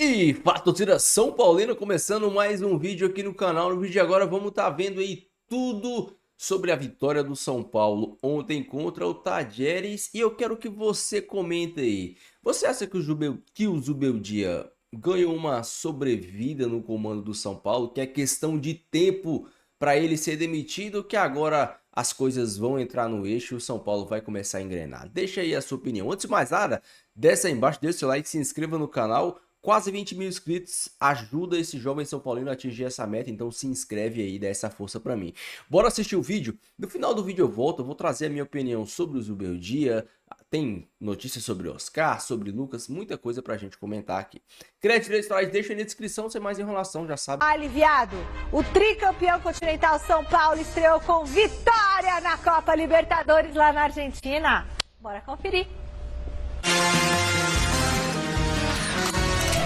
E fala, torcida São Paulino, começando mais um vídeo aqui no canal. No vídeo de agora vamos estar vendo aí tudo sobre a vitória do São Paulo ontem contra o Talleres. E eu quero que você comente aí. Você acha que o Zubeldia ganhou uma sobrevida no comando do São Paulo? Que é questão de tempo para ele ser demitido, que agora as coisas vão entrar no eixo e o São Paulo vai começar a engrenar? Deixa aí a sua opinião. Antes de mais nada, desce aí embaixo, deixa o seu like, se inscreva no canal. Quase 20 mil inscritos, ajuda esse jovem São Paulino a atingir essa meta, então se inscreve aí, dá essa força pra mim. Bora assistir o vídeo? No final do vídeo eu volto, eu vou trazer a minha opinião sobre o Zubeldia, tem notícias sobre Oscar, sobre Lucas, muita coisa pra gente comentar aqui. Crédito eleitorais, deixa aí na descrição, sem mais enrolação, já sabe. Aliviado, o tricampeão continental São Paulo estreou com vitória na Copa Libertadores lá na Argentina. Bora conferir.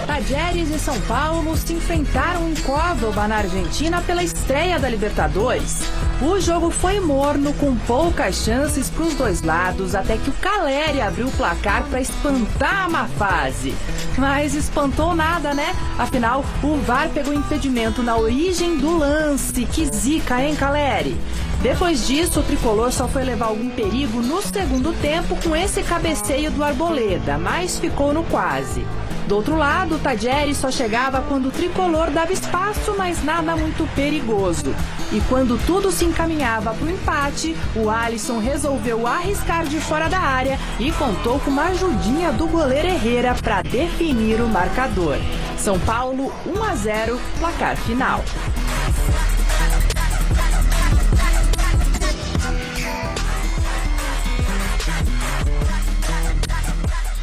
Talleres e São Paulo se enfrentaram em Córdoba, na Argentina, pela estreia da Libertadores. O jogo foi morno, com poucas chances para os dois lados, até que o Caleri abriu o placar para espantar a má fase. Mas espantou nada, né? Afinal, o VAR pegou impedimento na origem do lance. Que zica, hein, Caleri? Depois disso, o tricolor só foi levar algum perigo no segundo tempo com esse cabeceio do Arboleda, mas ficou no quase. Do outro lado, o Talleres só chegava quando o tricolor dava espaço, mas nada muito perigoso. E quando tudo se encaminhava para o empate, o Alisson resolveu arriscar de fora da área e contou com uma ajudinha do goleiro Herrera para definir o marcador. São Paulo 1-0, placar final.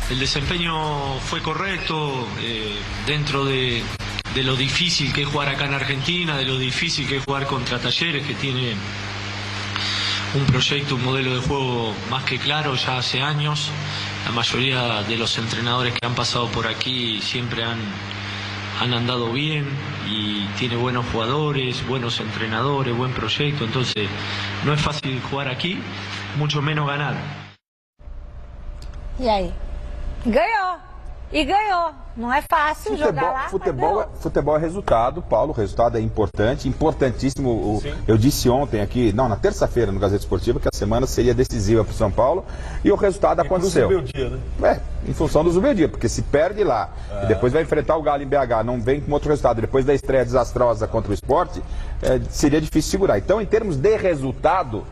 El desempeño fue correcto dentro de lo difícil que es jugar acá en Argentina, de lo difícil que es jugar contra Talleres, que tiene un proyecto, un modelo de juego más que claro ya hace años. La mayoría de los entrenadores que han pasado por aquí siempre han andado bien y tiene buenos jugadores, buenos entrenadores, buen proyecto. Entonces no es fácil jugar aquí, mucho menos ganar. E aí? Ganhou. E ganhou. Não é fácil jogar lá. Futebol é resultado, Paulo. O resultado é importante, importantíssimo. Eu disse ontem aqui, na terça-feira no Gazeta Esportiva, que a semana seria decisiva para o São Paulo. E o resultado aconteceu. Zubeldia, né? Em função do Zubeldia, porque se perde lá e depois vai enfrentar o Galo em BH, não vem com outro resultado, depois da estreia desastrosa contra o Sport, seria difícil segurar. Então, em termos de resultado,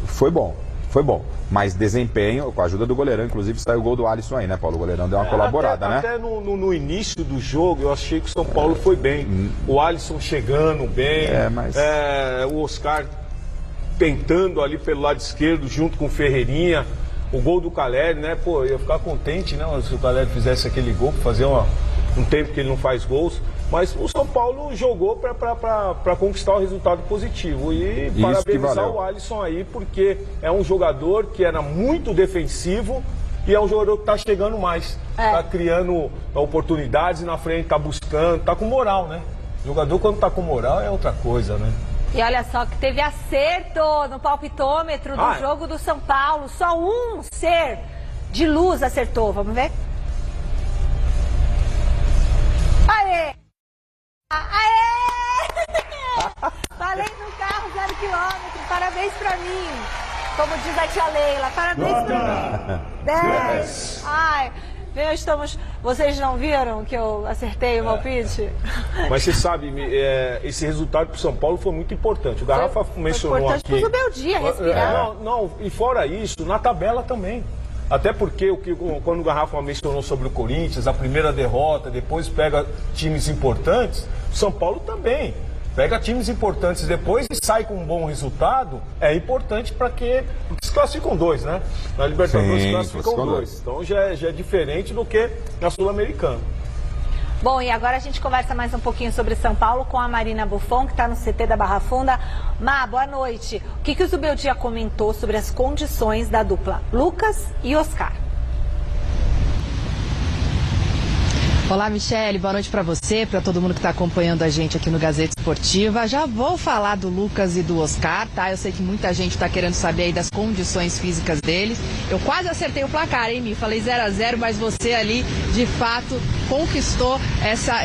foi bom. Foi bom, mas desempenho, com a ajuda do goleirão, inclusive saiu o gol do Alisson aí, né, Paulo? O goleirão deu uma colaborada, né? Até no início do jogo eu achei que o São Paulo foi bem. O Alisson chegando bem, o Oscar tentando ali pelo lado esquerdo junto com o Ferreirinha. O gol do Caleri, né? Pô, eu ia ficar contente, né, se o Caleri fizesse aquele gol, fazer um tempo que ele não faz gols. Mas o São Paulo jogou para conquistar o resultado positivo. E parabenizar o Alisson aí, porque é um jogador que era muito defensivo e é um jogador que está chegando mais. Está criando oportunidades na frente, está buscando, está com moral, né? O jogador, quando está com moral, é outra coisa, né? E olha só que teve acerto no palpitômetro do jogo do São Paulo. Só um ser de luz acertou. Vamos ver? Aê! Aê! Falei no carro 0 km, parabéns pra mim. Como diz a tia Leila, parabéns pra mim. 10. Ai, vocês não viram que eu acertei o palpite? Mas você sabe, esse resultado pro São Paulo foi muito importante. O Garrafa mencionou aqui. Foi importante pro Zubeldia respirar. E fora isso, na tabela também. Até porque quando o Garrafa mencionou sobre o Corinthians, a primeira derrota, depois pega times importantes, o São Paulo também pega times importantes depois e sai com um bom resultado, é importante porque se classificam dois, né? Na Libertadores se classificam dois. Então já é diferente do que na Sul-Americana. Bom, e agora a gente conversa mais um pouquinho sobre São Paulo com a Marina Buffon, que está no CT da Barra Funda. Má, boa noite. O que o Zubeldia comentou sobre as condições da dupla Lucas e Oscar? Olá, Michele. Boa noite para você, para todo mundo que está acompanhando a gente aqui no Gazeta esportiva. Já vou falar do Lucas e do Oscar, tá? Eu sei que muita gente está querendo saber aí das condições físicas deles. Eu quase acertei o placar, hein, Mi? Falei 0-0, mas você ali, de fato, conquistou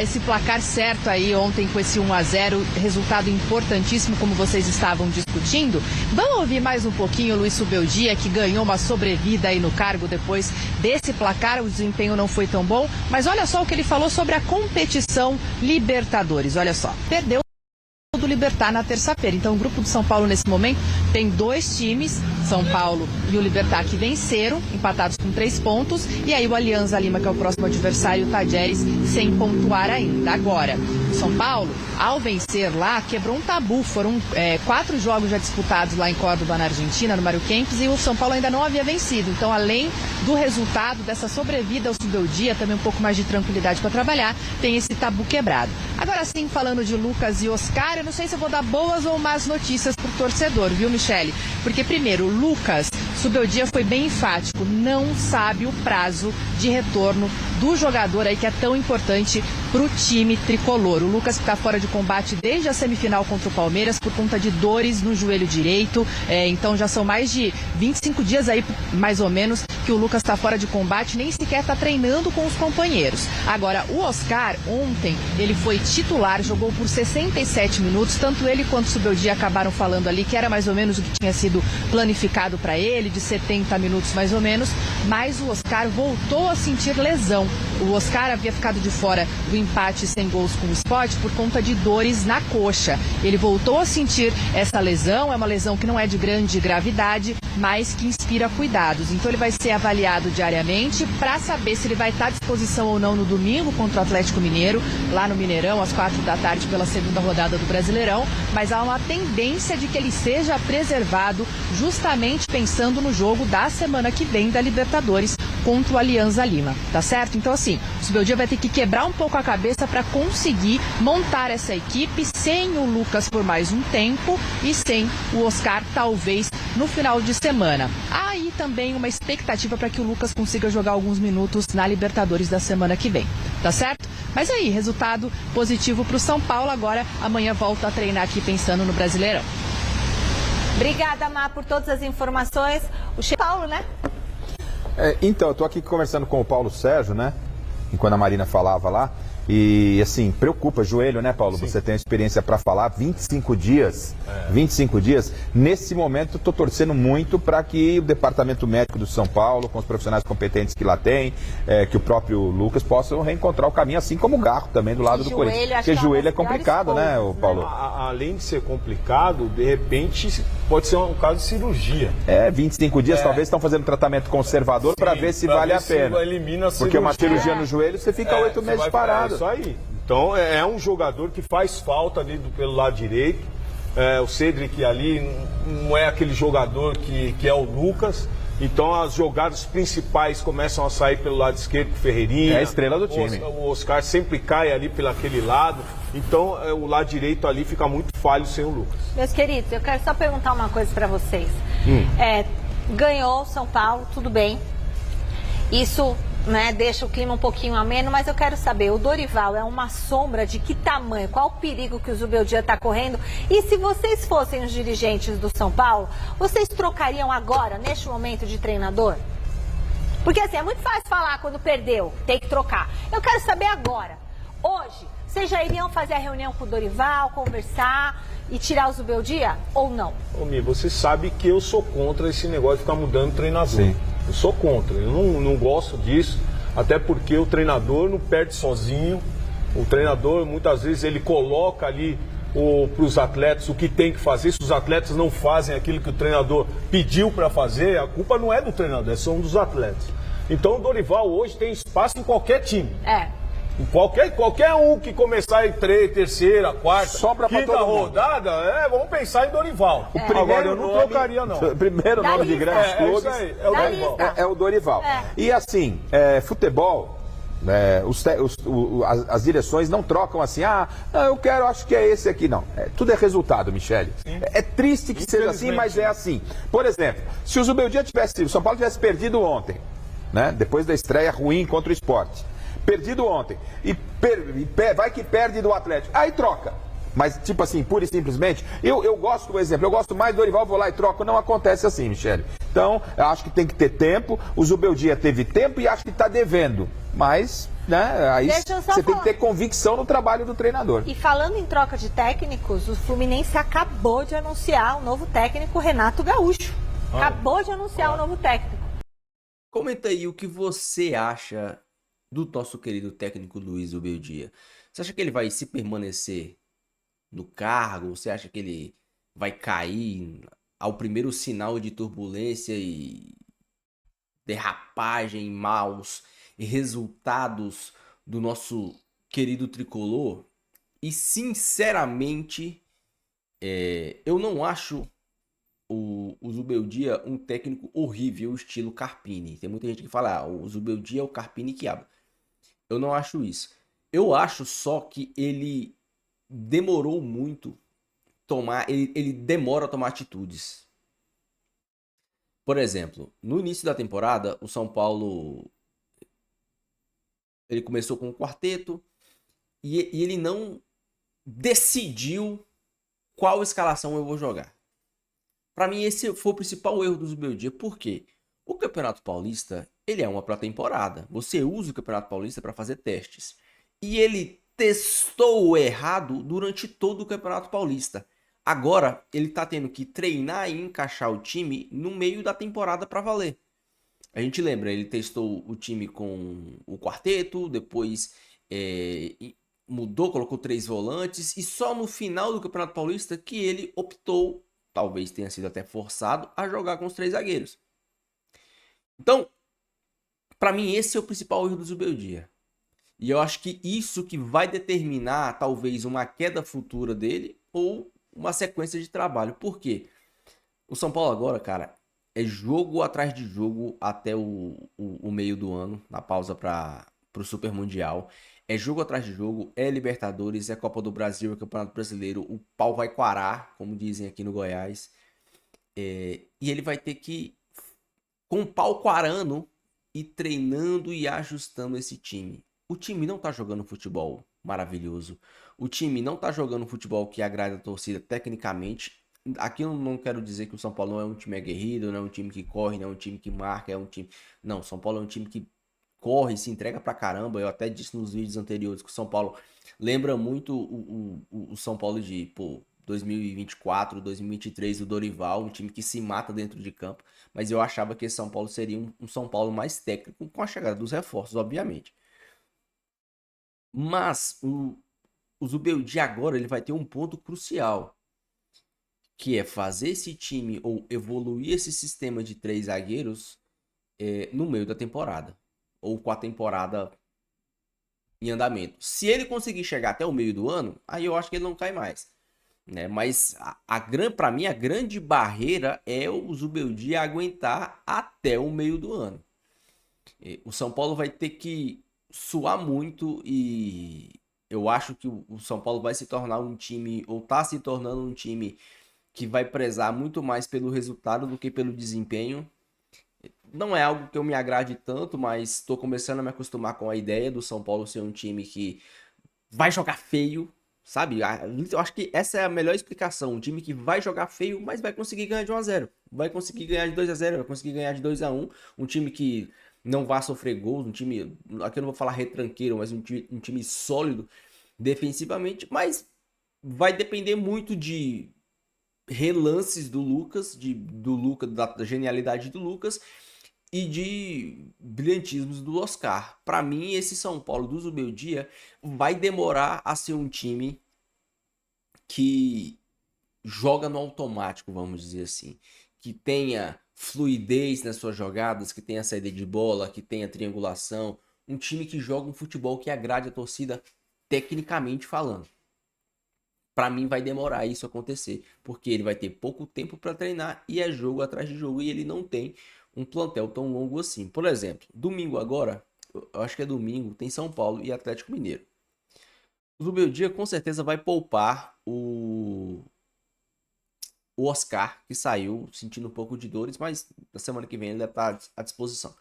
esse placar certo aí ontem com esse 1-0, resultado importantíssimo, como vocês estavam discutindo. Vamos ouvir mais um pouquinho o Luiz Subeldia, que ganhou uma sobrevida aí no cargo depois desse placar. O desempenho não foi tão bom, mas olha só o que ele falou sobre a competição Libertadores. Olha só, perdeu do Libertad na terça-feira. Então o grupo do São Paulo nesse momento tem 2 times, São Paulo e o Libertad, que venceram, empatados com 3 pontos, e aí o Alianza Lima, que é o próximo adversário, o Talleres, sem pontuar ainda. Agora, o São Paulo, ao vencer lá, quebrou um tabu. Foram 4 jogos já disputados lá em Córdoba, na Argentina, no Mário Kempes, e o São Paulo ainda não havia vencido. Então, além do resultado dessa sobrevida ao Subeldia, também um pouco mais de tranquilidade para trabalhar, tem esse tabu quebrado. Agora sim, falando de Lucas e Oscar, eu não sei se eu vou dar boas ou más notícias pro torcedor, viu, Michele? Porque, primeiro, o Lucas, Subeldia foi bem enfático, não sabe o prazo de retorno do jogador aí que é tão importante pro time tricolor. O Lucas que está fora de combate desde a semifinal contra o Palmeiras por conta de dores no joelho direito. Então já são mais de 25 dias aí, mais ou menos, que o Lucas está fora de combate, nem sequer está treinando com os companheiros. Agora, o Oscar, ontem, ele foi titular, jogou por 67 minutos, tanto ele quanto o Subeldia acabaram falando ali que era mais ou menos o que tinha sido planificado para ele, de 70 minutos mais ou menos, mas o Oscar voltou a sentir lesão. O Oscar havia ficado de fora do empate sem gols com o Sport por conta de dores na coxa. Ele voltou a sentir essa lesão, é uma lesão que não é de grande gravidade, mas que inspira cuidados. Então ele vai ser avaliado diariamente para saber se ele vai estar à disposição ou não no domingo contra o Atlético Mineiro, lá no Mineirão, às 4 da tarde, pela segunda rodada do Brasileirão, mas há uma tendência de que ele seja preservado justamente pensando no jogo da semana que vem da Libertadores contra o Alianza Lima, tá certo? Então assim, o Subeldia vai ter que quebrar um pouco a cabeça para conseguir montar essa equipe sem o Lucas por mais um tempo e sem o Oscar talvez no final de semana. Há aí também uma expectativa para que o Lucas consiga jogar alguns minutos na Libertadores da semana que vem, tá certo? Mas aí, resultado positivo para o São Paulo. Agora, amanhã volta a treinar aqui pensando no Brasileirão. Obrigada, Má, por todas as informações. O Paulo, né? Então, eu estou aqui conversando com o Paulo Sérgio, né? Enquanto a Marina falava lá. E, assim, preocupa, joelho, né, Paulo? Sim. Você tem experiência para falar, 25 dias. 25 dias. Nesse momento, estou torcendo muito para que o departamento médico do São Paulo, com os profissionais competentes que lá tem, que o próprio Lucas possam reencontrar o caminho, assim como o Garro também do lado do Corinthians. Porque joelho é complicado, né, Paulo? Além de ser complicado, de repente pode ser um caso de cirurgia. 25 dias, talvez estão fazendo tratamento conservador para ver se vale a pena. Porque uma cirurgia no joelho, você fica 8 meses parado. Isso aí. Então é um jogador que faz falta ali pelo lado direito. O Cedric ali não é aquele jogador que é o Lucas. Então as jogadas principais começam a sair pelo lado esquerdo com o Ferreirinha. É a estrela do time. O Oscar sempre cai ali pelaquele lado. Então o lado direito ali fica muito falho sem o Lucas. Meus queridos, eu quero só perguntar uma coisa para vocês. Ganhou São Paulo, tudo bem. Isso, né, deixa o clima um pouquinho ameno, mas eu quero saber, o Dorival é uma sombra de que tamanho? Qual o perigo que o Subeldia está correndo? E se vocês fossem os dirigentes do São Paulo, vocês trocariam agora, neste momento, de treinador? Porque assim, é muito fácil falar quando perdeu, tem que trocar. Eu quero saber agora, hoje, vocês já iriam fazer a reunião com o Dorival, conversar e tirar o Subeldia ou não? Ô, Mi, você sabe que eu sou contra esse negócio de ficar mudando treinador. Sim. Eu sou contra, eu não gosto disso, até porque o treinador não perde sozinho. O treinador, muitas vezes, ele coloca ali para os atletas o que tem que fazer. Se os atletas não fazem aquilo que o treinador pediu para fazer, a culpa não é do treinador, são dos atletas. Então o Dorival hoje tem espaço em qualquer time. Qualquer um que começar em terceira, quarta, quinta rodada, vamos pensar em Dorival. O primeiro Agora eu não trocaria, não. O primeiro nome de grandes clubes é o Dorival. É o Dorival. E assim, futebol, as direções não trocam assim, eu quero, acho que é esse aqui, não. Tudo é resultado, Michele. É triste que seja assim, mas é assim. Por exemplo, se o São Paulo tivesse perdido ontem, né, depois da estreia ruim contra o Sport, perdido ontem, e vai que perde do Atlético, aí troca. Mas, tipo assim, pura e simplesmente, eu gosto, por exemplo, eu gosto mais do Dorival, vou lá e troco. Não acontece assim, Michele. Então, eu acho que tem que ter tempo. O Zubeldia teve tempo e acho que está devendo. Mas, né, aí você tem que ter convicção no trabalho do treinador. E falando em troca de técnicos, o Fluminense acabou de anunciar o novo técnico, Renato Gaúcho. Acabou de anunciar o novo técnico. Comenta aí o que você acha do nosso querido técnico Luiz Zubeldia. Você acha que ele vai se permanecer no cargo? Você acha que ele vai cair ao primeiro sinal de turbulência e derrapagem, maus resultados do nosso querido tricolor? E sinceramente, eu não acho o Zubeldia um técnico horrível, estilo Carpini. Tem muita gente que fala, o Zubeldia é o Carpini que abre. Eu não acho isso. Eu acho só que ele demorou muito ele demora a tomar atitudes. Por exemplo, no início da temporada, o São Paulo ele começou com um quarteto e ele não decidiu qual escalação eu vou jogar. Para mim, esse foi o principal erro do Zubeldia. Por quê? O Campeonato Paulista, ele é uma pré-temporada. Você usa o Campeonato Paulista para fazer testes. E ele testou errado durante todo o Campeonato Paulista. Agora, ele tá tendo que treinar e encaixar o time no meio da temporada para valer. A gente lembra, ele testou o time com o quarteto, depois mudou, colocou 3 volantes, e só no final do Campeonato Paulista que ele optou, talvez tenha sido até forçado, a jogar com os 3 zagueiros. Então, para mim, esse é o principal erro do Zubeldia. E eu acho que isso que vai determinar, talvez, uma queda futura dele ou uma sequência de trabalho. Por quê? O São Paulo agora, cara, é jogo atrás de jogo até o meio do ano, na pausa para o Super Mundial. É jogo atrás de jogo, é Libertadores, é Copa do Brasil, é Campeonato Brasileiro. O pau vai quarar, como dizem aqui no Goiás. E ele vai ter que, com o pau quarando, ir treinando e ajustando esse time. O time não tá jogando futebol maravilhoso. O time não tá jogando futebol que agrada a torcida tecnicamente. Aqui eu não quero dizer que o São Paulo não é um time aguerrido, não é um time que corre, não é um time que marca, é um time... Não, o São Paulo é um time que corre, se entrega pra caramba. Eu até disse nos vídeos anteriores que o São Paulo lembra muito o São Paulo de 2024, 2023 do Dorival, um time que se mata dentro de campo. Mas eu achava que esse São Paulo seria um São Paulo mais técnico, com a chegada dos reforços, obviamente. Mas o Zubeldia agora ele vai ter um ponto crucial, que é fazer esse time ou evoluir esse sistema de 3 zagueiros no meio da temporada, ou com a temporada em andamento. Se ele conseguir chegar até o meio do ano, aí eu acho que ele não cai mais, né? Mas para mim a grande barreira é o Zubeldia aguentar até o meio do ano. O São Paulo vai ter que suar muito e eu acho que o São Paulo vai se tornar um time, ou tá se tornando um time que vai prezar muito mais pelo resultado do que pelo desempenho. Não é algo que eu me agrade tanto, mas estou começando a me acostumar com a ideia do São Paulo ser um time que vai jogar feio, sabe? Eu acho que essa é a melhor explicação. Um time que vai jogar feio, mas vai conseguir ganhar de 1-0. Vai conseguir ganhar de 2-0, vai conseguir ganhar de 2-1. Um time que não vai sofrer gols, um time, aqui eu não vou falar retranqueiro, mas um time sólido defensivamente, mas vai depender muito de relances do Lucas, da genialidade do Lucas e de brilhantismos do Oscar. Para mim, esse São Paulo do Zubeldia vai demorar a ser um time que joga no automático, vamos dizer assim, que tenha fluidez nas suas jogadas, que tenha saída de bola, que tenha triangulação, um time que joga um futebol que agrade a torcida tecnicamente falando. Para mim vai demorar isso acontecer, porque ele vai ter pouco tempo para treinar e é jogo atrás de jogo e ele não tem um plantel tão longo assim. Por exemplo, domingo agora, eu acho que é domingo, tem São Paulo e Atlético Mineiro. O Zubeldia com certeza vai poupar o Oscar, que saiu sentindo um pouco de dores, mas na semana que vem ele deve estar à disposição.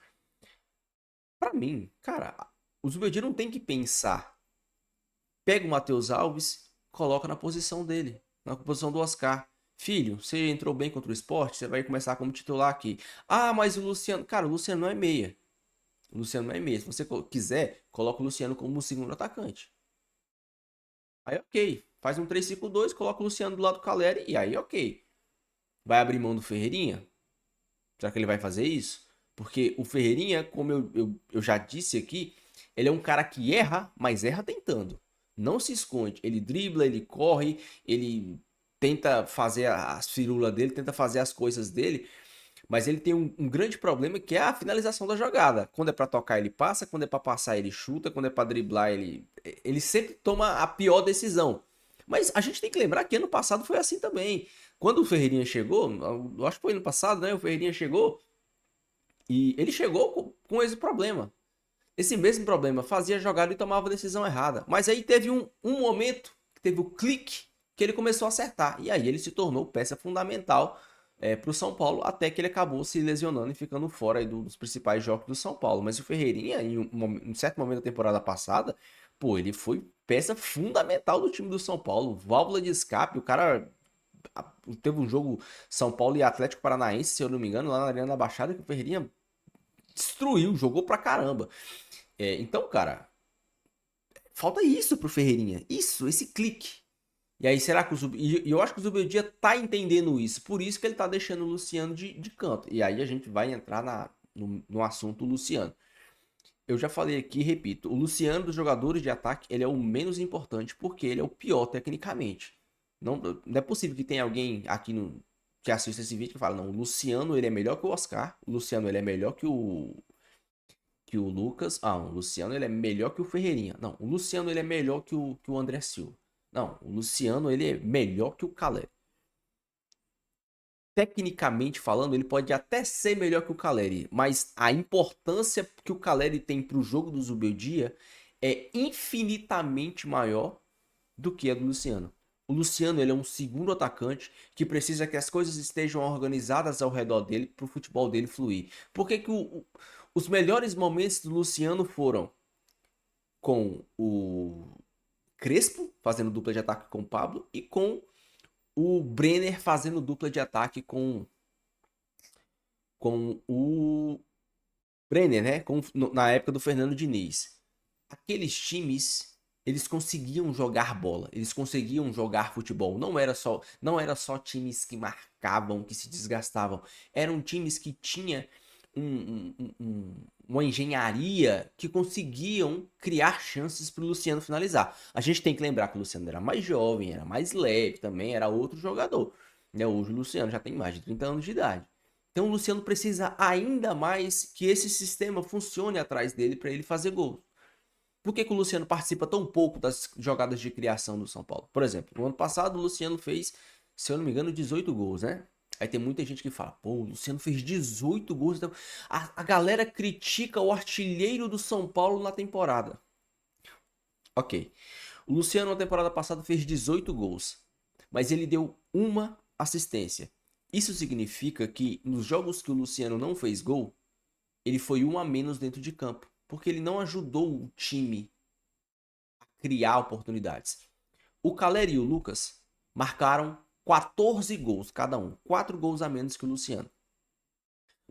Para mim, cara, o Zubeldia não tem que pensar. Pega o Matheus Alves, coloca na posição dele, na posição do Oscar. Filho, você entrou bem contra o Sport, você vai começar como titular aqui. Ah, mas o Luciano... Cara, o Luciano não é meia. O Luciano não é meia. Se você quiser, coloca o Luciano como segundo atacante. Aí, ok. Faz um 3-5-2, coloca o Luciano do lado do Caleri e aí, ok. Vai abrir mão do Ferreirinha? Será que ele vai fazer isso? Porque o Ferreirinha, como eu já disse aqui, ele é um cara que erra, mas erra tentando. Não se esconde. Ele dribla, ele corre, ele tenta fazer as firulas dele, tenta fazer as coisas dele, mas ele tem um grande problema que é a finalização da jogada. Quando é pra tocar, ele passa, quando é pra passar, ele chuta, quando é pra driblar, ele sempre toma a pior decisão. Mas a gente tem que lembrar que ano passado foi assim também. Quando o Ferreirinha chegou, eu acho que foi ano passado, né? O Ferreirinha chegou e ele chegou com esse problema. Esse mesmo problema, fazia jogada e tomava a decisão errada. Mas aí teve um momento, que teve o clique, que ele começou a acertar. E aí ele se tornou peça fundamental para o São Paulo, até que ele acabou se lesionando e ficando fora aí dos principais jogos do São Paulo. Mas o Ferreirinha, em um certo momento da temporada passada, pô, ele foi peça fundamental do time do São Paulo. Válvula de escape, o cara... Teve um jogo São Paulo e Atlético Paranaense, se eu não me engano, lá na Arena da Baixada, que o Ferreirinha destruiu, jogou pra caramba. Então, cara, falta isso pro Ferreirinha. Esse clique. E aí, será que e eu acho que o Zubeldia tá entendendo isso. Por isso que ele tá deixando o Luciano de canto. E aí a gente vai entrar no assunto Luciano. Eu já falei aqui, repito, o Luciano dos jogadores de ataque, ele é o menos importante porque ele é o pior tecnicamente. Não é possível que tenha alguém aqui que assista esse vídeo que fala, não, o Luciano ele é melhor que o Oscar, o Luciano ele é melhor que o Lucas, o Luciano ele é melhor que o Ferreirinha. Não, o Luciano ele é melhor que o André Silva. Não, o Luciano ele é melhor que o Caleri. Tecnicamente falando, ele pode até ser melhor que o Caleri, mas a importância que o Caleri tem para o jogo do Zubeldia é infinitamente maior do que a do Luciano. O Luciano ele é um segundo atacante que precisa que as coisas estejam organizadas ao redor dele para o futebol dele fluir. Por que que os melhores momentos do Luciano foram com o Crespo fazendo dupla de ataque com o Pablo e com o Brenner fazendo dupla de ataque com o Brenner, né? Na época do Fernando Diniz. Aqueles times, eles conseguiam jogar bola, eles conseguiam jogar futebol. Não era só times que marcavam, que se desgastavam. Eram times que tinham uma engenharia que conseguiam criar chances para o Luciano finalizar. A gente tem que lembrar que o Luciano era mais jovem, era mais leve também, era outro jogador. Hoje o Luciano já tem mais de 30 anos de idade. Então o Luciano precisa ainda mais que esse sistema funcione atrás dele para ele fazer gols. Por que o Luciano participa tão pouco das jogadas de criação do São Paulo? Por exemplo, no ano passado o Luciano fez, se eu não me engano, 18 gols, né? Aí tem muita gente que fala, pô, o Luciano fez 18 gols. Então a galera critica o artilheiro do São Paulo na temporada. Ok. O Luciano na temporada passada fez 18 gols. Mas ele deu uma assistência. Isso significa que nos jogos que o Luciano não fez gol, ele foi um a menos dentro de campo. Porque ele não ajudou o time a criar oportunidades. O Caleri e o Lucas marcaram 14 gols cada um. 4 gols a menos que o Luciano.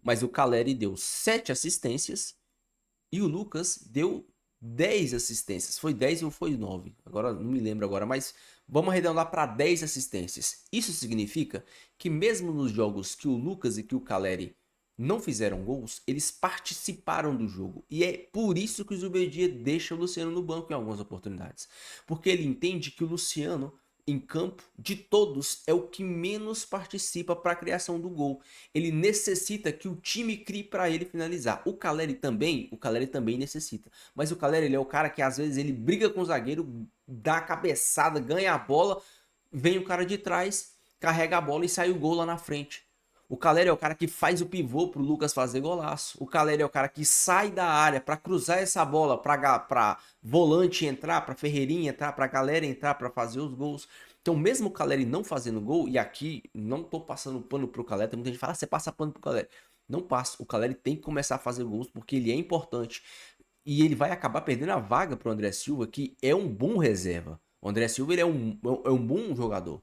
Mas o Caleri deu 7 assistências e o Lucas deu 10 assistências. Foi 10 ou foi 9? Agora não me lembro agora, mas vamos arredondar para 10 assistências. Isso significa que mesmo nos jogos que o Lucas e que o Caleri não fizeram gols, eles participaram do jogo. E é por isso que o Zubeldia deixa o Luciano no banco em algumas oportunidades. Porque ele entende que o Luciano, em campo, de todos, é o que menos participa para a criação do gol. Ele necessita que o time crie para ele finalizar. O Caleri também necessita. Mas o Caleri, ele é o cara que às vezes ele briga com o zagueiro, dá a cabeçada, ganha a bola, vem o cara de trás, carrega a bola e sai o gol lá na frente. O Caleri é o cara que faz o pivô pro Lucas fazer golaço. O Caleri é o cara que sai da área para cruzar essa bola para volante entrar, para Ferreirinha entrar, para galera entrar para fazer os gols. Então, mesmo o Caleri não fazendo gol, e aqui não tô passando pano pro Caleri, tem muita gente que fala, você passa pano pro Caleri. Não passa. O Caleri tem que começar a fazer gols porque ele é importante. E ele vai acabar perdendo a vaga pro André Silva, que é um bom reserva. O André Silva ele é um bom jogador.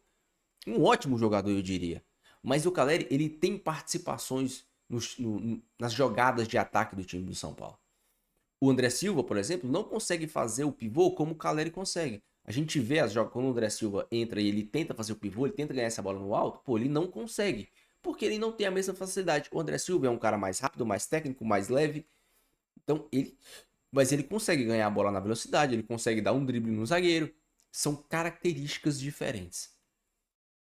Um ótimo jogador, eu diria. Mas o Calleri, ele tem participações nas jogadas de ataque do time do São Paulo. O André Silva, por exemplo, não consegue fazer o pivô como o Calleri consegue. A gente vê as jogadas, quando o André Silva entra e ele tenta fazer o pivô, ele tenta ganhar essa bola no alto, pô, ele não consegue. Porque ele não tem a mesma facilidade. O André Silva é um cara mais rápido, mais técnico, mais leve. Então, mas ele consegue ganhar a bola na velocidade, ele consegue dar um drible no zagueiro. São características diferentes.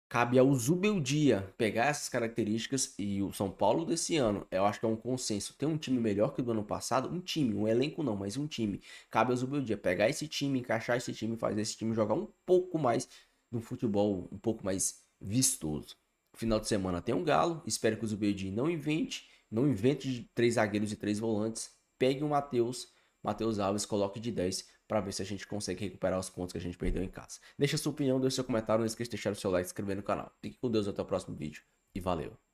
Cabe ao Zubeldia pegar essas características e o São Paulo desse ano, eu acho que é um consenso, tem um time melhor que o do ano passado, um elenco não, mas um time. Cabe ao Zubeldia pegar esse time, encaixar esse time, fazer esse time jogar um pouco mais no futebol, um pouco mais vistoso. Final de semana tem um Galo, espero que o Zubeldia não invente de 3 zagueiros e 3 volantes, pegue o Matheus Alves, coloque de 10 para ver se a gente consegue recuperar os pontos que a gente perdeu em casa. Deixa a sua opinião, deixa seu comentário, não esqueça de deixar o seu like e se inscrever no canal. Fique com Deus, até o próximo vídeo e valeu!